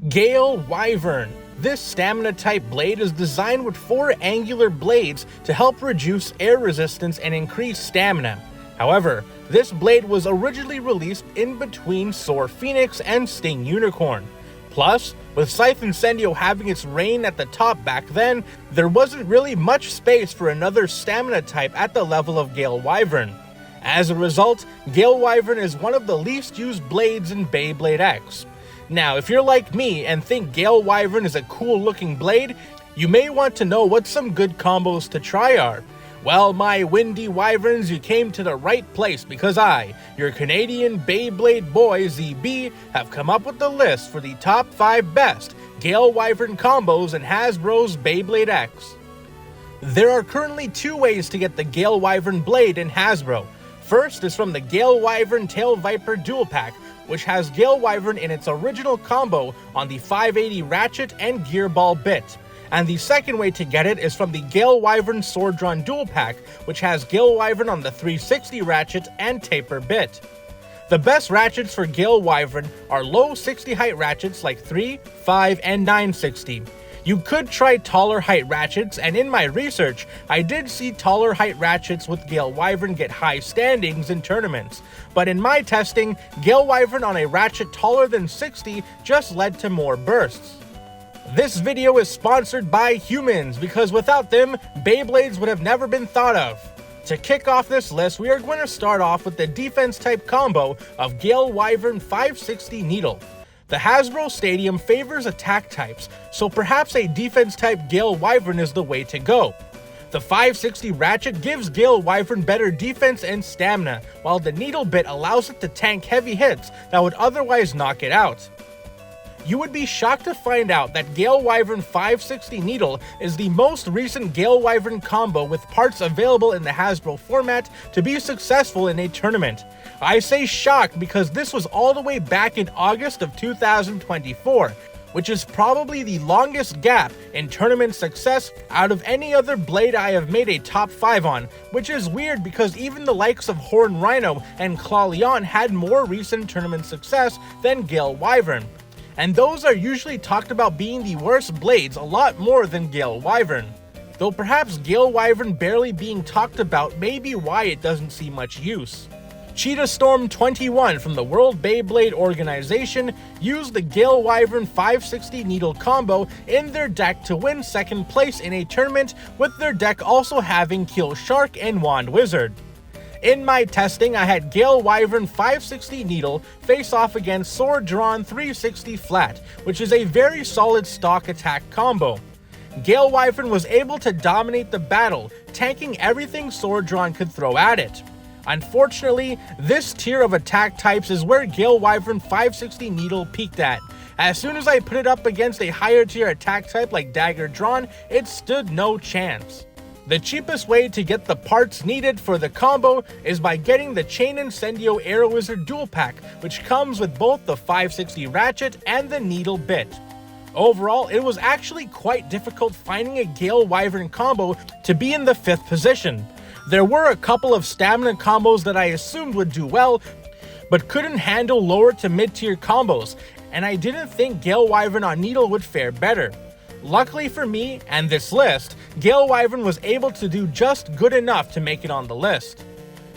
Gale Wyvern. This stamina-type blade is designed with 4 angular blades to help reduce air resistance and increase stamina. However, this blade was originally released in between Soar Phoenix and Sting Unicorn. Plus, with Scythe Incendio having its reign at the top back then, there wasn't really much space for another stamina type at the level of Gale Wyvern. As a result, Gale Wyvern is one of the least used blades in Beyblade X. Now, if you're like me and think Gale Wyvern is a cool looking blade, you may want to know what some good combos to try are. Well, my windy wyverns, you came to the right place because I, your Canadian Beyblade boy ZEEBEE, have come up with the list for the top 5 best Gale Wyvern combos in Hasbros Beyblade X. There are currently 2 ways to get the Gale Wyvern blade in Hasbro. First is from the Gale Wyvern Tail Viper Dual Pack, which has Gale Wyvern in its original combo on the 580 Ratchet and Gearball bit. And the second way to get it is from the Gale Wyvern Sword Drawn Dual Pack, which has Gale Wyvern on the 360 Ratchet and Taper bit. The best ratchets for Gale Wyvern are low 60 height ratchets like 3, 5, and 960. You could try taller height ratchets, and in my research, I did see taller height ratchets with Gale Wyvern get high standings in tournaments. But in my testing, Gale Wyvern on a ratchet taller than 60 just led to more bursts. This video is sponsored by humans, because without them, Beyblades would have never been thought of. To kick off this list, we are going to start off with the defense type combo of Gale Wyvern 560 Needle. The Hasbro Stadium favors attack types, so perhaps a defense type Gale Wyvern is the way to go. The 560 Ratchet gives Gale Wyvern better defense and stamina, while the Needle bit allows it to tank heavy hits that would otherwise knock it out. You would be shocked to find out that Gale Wyvern 560 Needle is the most recent Gale Wyvern combo with parts available in the Hasbro format to be successful in a tournament. I say shocked because this was all the way back in August of 2024, which is probably the longest gap in tournament success out of any other blade I have made a top 5 on, which is weird because even the likes of Horn Rhino and Claw Leon had more recent tournament success than Gale Wyvern. And those are usually talked about being the worst blades a lot more than Gale Wyvern. Though perhaps Gale Wyvern barely being talked about may be why it doesn't see much use. Cheetah Storm 21 from the World Beyblade Organization used the Gale Wyvern 560 Needle combo in their deck to win second place in a tournament, with their deck also having Keel Shark and Wand Wizard. In my testing, I had Gale Wyvern 560 Needle face off against Sword Drawn 360 Flat, which is a very solid stock attack combo. Gale Wyvern was able to dominate the battle, tanking everything Sword Drawn could throw at it. Unfortunately, this tier of attack types is where Gale Wyvern 560 Needle peaked at. As soon as I put it up against a higher tier attack type like Dagger Drawn, it stood no chance. The cheapest way to get the parts needed for the combo is by getting the Chain Incendio Aero Wizard Dual Pack, which comes with both the 560 Ratchet and the Needle bit. Overall, it was actually quite difficult finding a Gale Wyvern combo to be in the 5th position. There were a couple of stamina combos that I assumed would do well, but couldn't handle lower to mid-tier combos, and I didn't think Gale Wyvern on Needle would fare better. Luckily for me and this list, Gale Wyvern was able to do just good enough to make it on the list.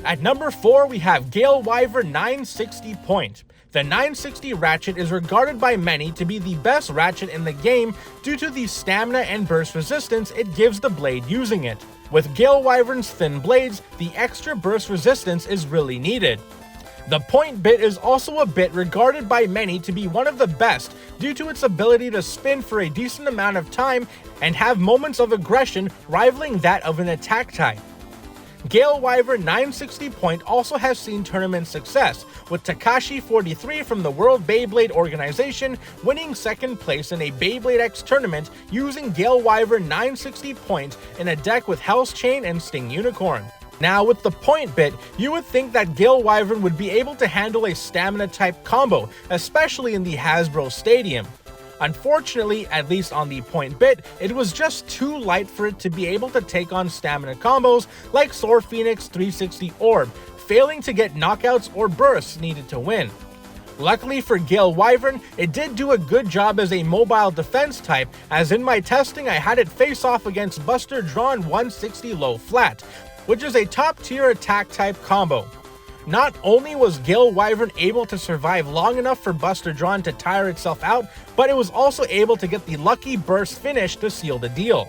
At number 4, we have Gale Wyvern 960 Point. The 960 Ratchet is regarded by many to be the best ratchet in the game due to the stamina and burst resistance it gives the blade using it. With Gale Wyvern's thin blades, the extra burst resistance is really needed. The point bit is also a bit regarded by many to be one of the best due to its ability to spin for a decent amount of time and have moments of aggression rivaling that of an attack type. Gale Wyvern 960 Point also has seen tournament success, with Takashi 43 from the World Beyblade Organization winning second place in a Beyblade X tournament using Gale Wyvern 960 Point in a deck with Hell's Chain and Sting Unicorn. Now, with the point bit, you would think that Gale Wyvern would be able to handle a stamina type combo, especially in the Hasbro Stadium. Unfortunately, at least on the point bit, it was just too light for it to be able to take on stamina combos like Soar Phoenix 360 Orb, failing to get knockouts or bursts needed to win. Luckily for Gale Wyvern, it did do a good job as a mobile defense type, as in my testing I had it face off against Buster Dran 160 low flat, which is a top tier attack type combo. Not only was Gale Wyvern able to survive long enough for Buster Dran to tire itself out, but it was also able to get the lucky burst finish to seal the deal.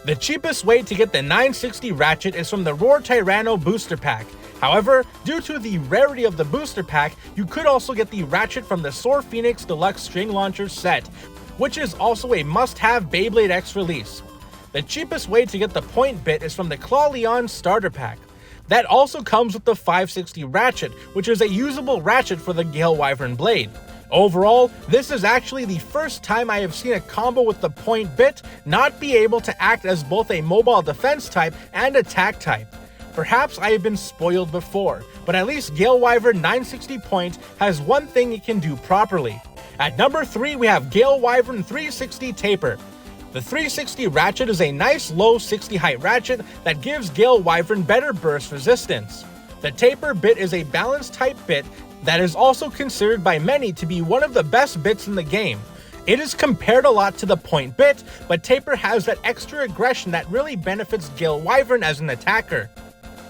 The cheapest way to get the 960 Ratchet is from the Roar Tyranno booster pack. However, due to the rarity of the booster pack, you could also get the Ratchet from the Soar Phoenix Deluxe String Launcher set, which is also a must-have Beyblade X release. The cheapest way to get the point bit is from the Claw Leon starter pack. That also comes with the 560 Ratchet, which is a usable ratchet for the Gale Wyvern blade. Overall, this is actually the first time I have seen a combo with the point bit not be able to act as both a mobile defense type and attack type. Perhaps I have been spoiled before, but at least Gale Wyvern 960 Point has one thing it can do properly. At number 3, we have Gale Wyvern 360 Taper. The 360 Ratchet is a nice low 60 height ratchet that gives Gale Wyvern better burst resistance. The Taper bit is a balanced type bit that is also considered by many to be one of the best bits in the game. It is compared a lot to the point bit, but Taper has that extra aggression that really benefits Gale Wyvern as an attacker.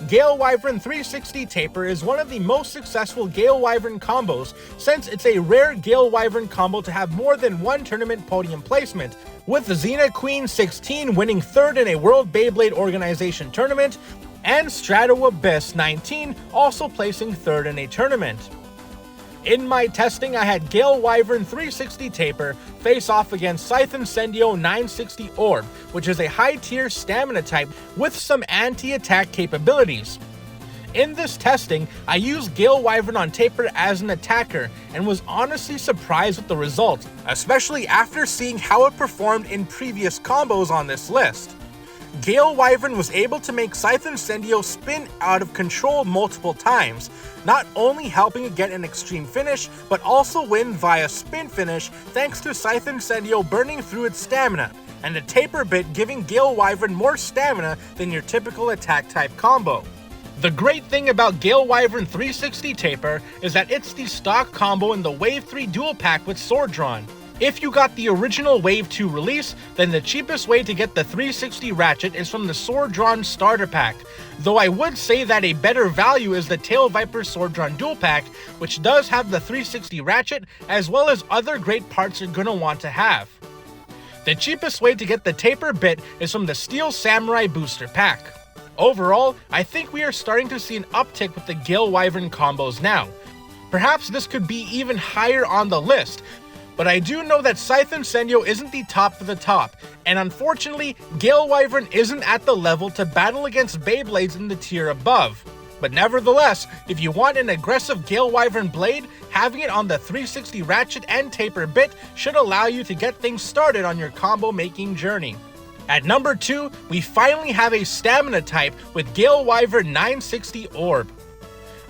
Gale Wyvern 360 Taper is one of the most successful Gale Wyvern combos since it's a rare Gale Wyvern combo to have more than one tournament podium placement, with Xena Queen 16 winning 3rd in a World Beyblade Organization tournament, and Strato Abyss 19 also placing 3rd in a tournament. In my testing, I had Gale Wyvern 360 Taper face off against Scythe Incendio 960 Orb, which is a high-tier stamina type with some anti-attack capabilities. In this testing, I used Gale Wyvern on Taper as an attacker and was honestly surprised with the results, especially after seeing how it performed in previous combos on this list. Gale Wyvern was able to make Scythe Incendio spin out of control multiple times, not only helping it get an extreme finish, but also win via spin finish thanks to Scythe Incendio burning through its stamina, and the Taper bit giving Gale Wyvern more stamina than your typical attack type combo. The great thing about Gale Wyvern 360 Taper is that it's the stock combo in the Wave 3 dual pack with Sword Dran. If you got the original Wave 2 release, then the cheapest way to get the 360 Ratchet is from the Sword Dran starter pack, though I would say that a better value is the Tail Viper Sword Dran dual pack, which does have the 360 Ratchet as well as other great parts you're gonna want to have. The cheapest way to get the Taper bit is from the Steel Samurai booster pack. Overall, I think we are starting to see an uptick with the Gale Wyvern combos now. Perhaps this could be even higher on the list, but I do know that Scythe Incendio isn't the top of the top, and unfortunately, Gale Wyvern isn't at the level to battle against Beyblades in the tier above. But nevertheless, if you want an aggressive Gale Wyvern blade, having it on the 360 Ratchet and Taper bit should allow you to get things started on your combo making journey. At number 2, we finally have a stamina type with Gale Wyvern 960 Orb.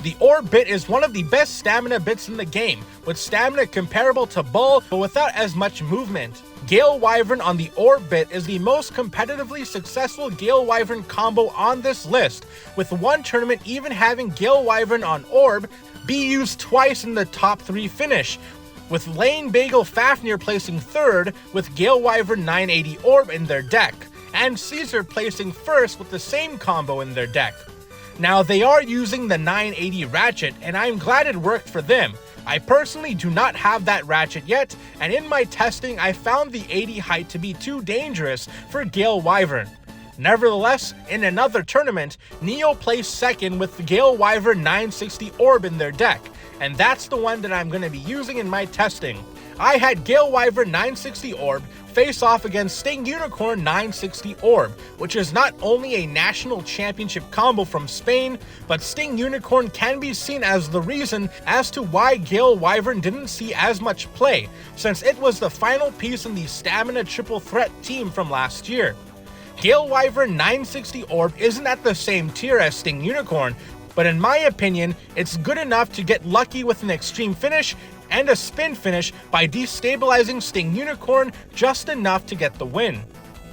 The Orb bit is one of the best stamina bits in the game, with stamina comparable to Ball but without as much movement. Gale Wyvern on the Orb bit is the most competitively successful Gale Wyvern combo on this list, with one tournament even having Gale Wyvern on Orb be used twice in the top 3 finish, with Lane Bagel Fafnir placing 3rd with Gale Wyvern 980 Orb in their deck, and Caesar placing 1st with the same combo in their deck. Now, they are using the 980 Ratchet, and I'm glad it worked for them. I personally do not have that Ratchet yet, and in my testing I found the 80 height to be too dangerous for Gale Wyvern. Nevertheless, in another tournament, Neo placed 2nd with the Gale Wyvern 960 Orb in their deck, and that's the one that I'm going to be using in my testing. I had Gale Wyvern 960 Orb face off against Sting Unicorn 960 Orb, which is not only a national championship combo from Spain, but Sting Unicorn can be seen as the reason as to why Gale Wyvern didn't see as much play, since it was the final piece in the Stamina Triple Threat team from last year. Gale Wyvern 960 Orb isn't at the same tier as Sting Unicorn, but in my opinion, it's good enough to get lucky with an extreme finish and a spin finish by destabilizing Sting Unicorn just enough to get the win.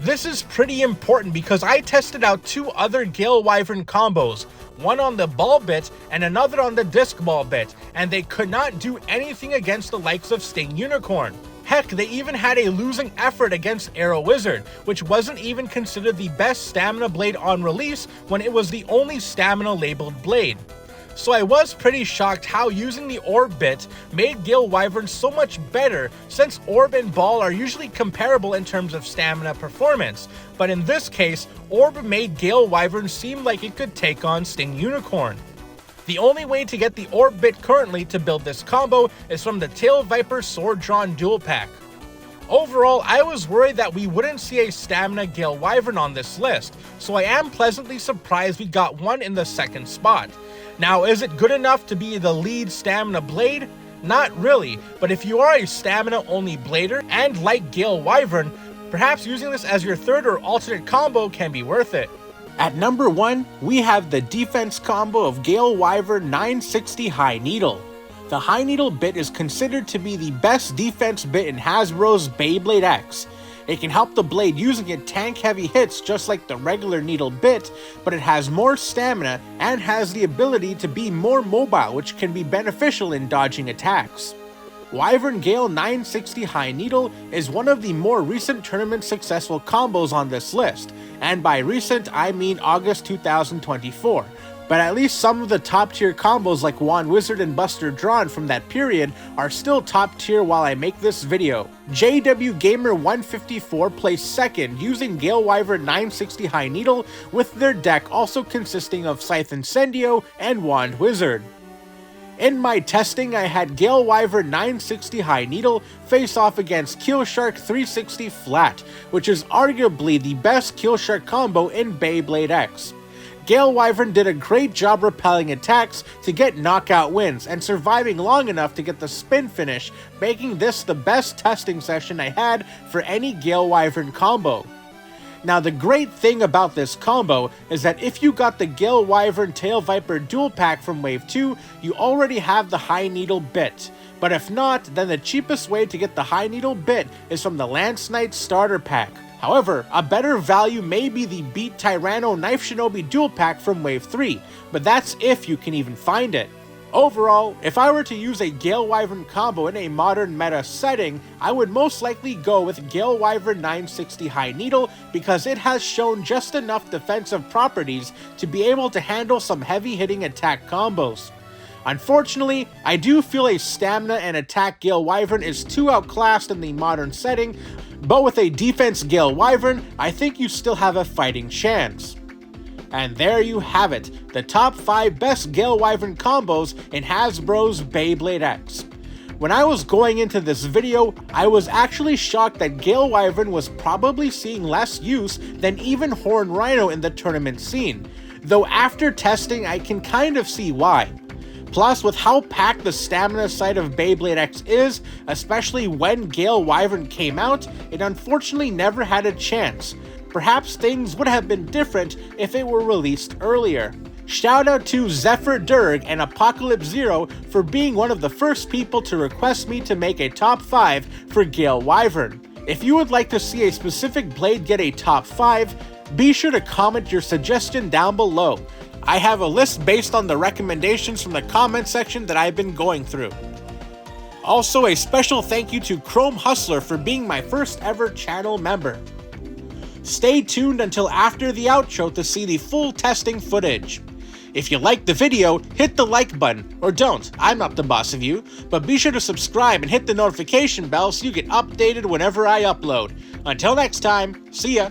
This is pretty important because I tested out 2 other Gale Wyvern combos, one on the ball bit and another on the disc ball bit, and they could not do anything against the likes of Sting Unicorn. Heck, they even had a losing effort against Arrow Wizard, which wasn't even considered the best stamina blade on release when it was the only stamina labeled blade. So I was pretty shocked how using the orb bit made Gale Wyvern so much better, since orb and ball are usually comparable in terms of stamina performance, but in this case, orb made Gale Wyvern seem like it could take on Sting Unicorn. The only way to get the orb bit currently to build this combo is from the Tail Viper Sword Drawn Dual Pack. Overall, I was worried that we wouldn't see a stamina Gale Wyvern on this list, so I am pleasantly surprised we got one in the second spot. Now, is it good enough to be the lead stamina blade? Not really, but if you are a stamina only blader and like Gale Wyvern, perhaps using this as your third or alternate combo can be worth it. At number 1, we have the defense combo of Gale Wyvern 960 High Needle. The High Needle bit is considered to be the best defense bit in Hasbros Beyblade X. It can help the blade using it tank heavy hits just like the regular needle bit, but it has more stamina and has the ability to be more mobile, which can be beneficial in dodging attacks. Wyvern Gale 960 High Needle is one of the more recent tournament successful combos on this list, and by recent I mean August 2024. But at least some of the top tier combos like Wand Wizard and Buster Dran from that period are still top tier while I make this video. JW Gamer 154 placed second using Gale Wyvern 960 High Needle, with their deck also consisting of Scythe Incendio and Wand Wizard. In my testing, I had Gale Wyvern 960 High Needle face off against Keel Shark 360 Flat, which is arguably the best Keel Shark combo in Beyblade X. Gale Wyvern did a great job repelling attacks to get knockout wins and surviving long enough to get the spin finish, making this the best testing session I had for any Gale Wyvern combo. Now, the great thing about this combo is that if you got the Gale Wyvern Tail Viper Dual Pack from Wave 2, you already have the High Needle bit. But if not, then the cheapest way to get the High Needle bit is from the Lance Knight Starter Pack. However, a better value may be the Beat Tyranno Knife Shinobi Dual Pack from Wave 3, but that's if you can even find it. Overall, if I were to use a Gale Wyvern combo in a modern meta setting, I would most likely go with Gale Wyvern 960 High Needle because it has shown just enough defensive properties to be able to handle some heavy hitting attack combos. Unfortunately, I do feel a stamina and attack Gale Wyvern is too outclassed in the modern setting, but with a defense Gale Wyvern, I think you still have a fighting chance. And there you have it, the top 5 best Gale Wyvern combos in Hasbros Beyblade X. When I was going into this video, I was actually shocked that Gale Wyvern was probably seeing less use than even Horn Rhino in the tournament scene, though after testing I can kind of see why. Plus, with how packed the stamina side of Beyblade X is, especially when Gale Wyvern came out, it unfortunately never had a chance. Perhaps things would have been different if it were released earlier. Shout out to Zephyr Durg and Apocalypse Zero for being one of the first people to request me to make a top 5 for Gale Wyvern. If you would like to see a specific blade get a top 5, be sure to comment your suggestion down below. I have a list based on the recommendations from the comment section that I've been going through. Also, a special thank you to Chrome Hustler for being my first ever channel member. Stay tuned until after the outro to see the full testing footage. If you liked the video, hit the like button, or don't, I'm not the boss of you, but be sure to subscribe and hit the notification bell so you get updated whenever I upload. Until next time, see ya!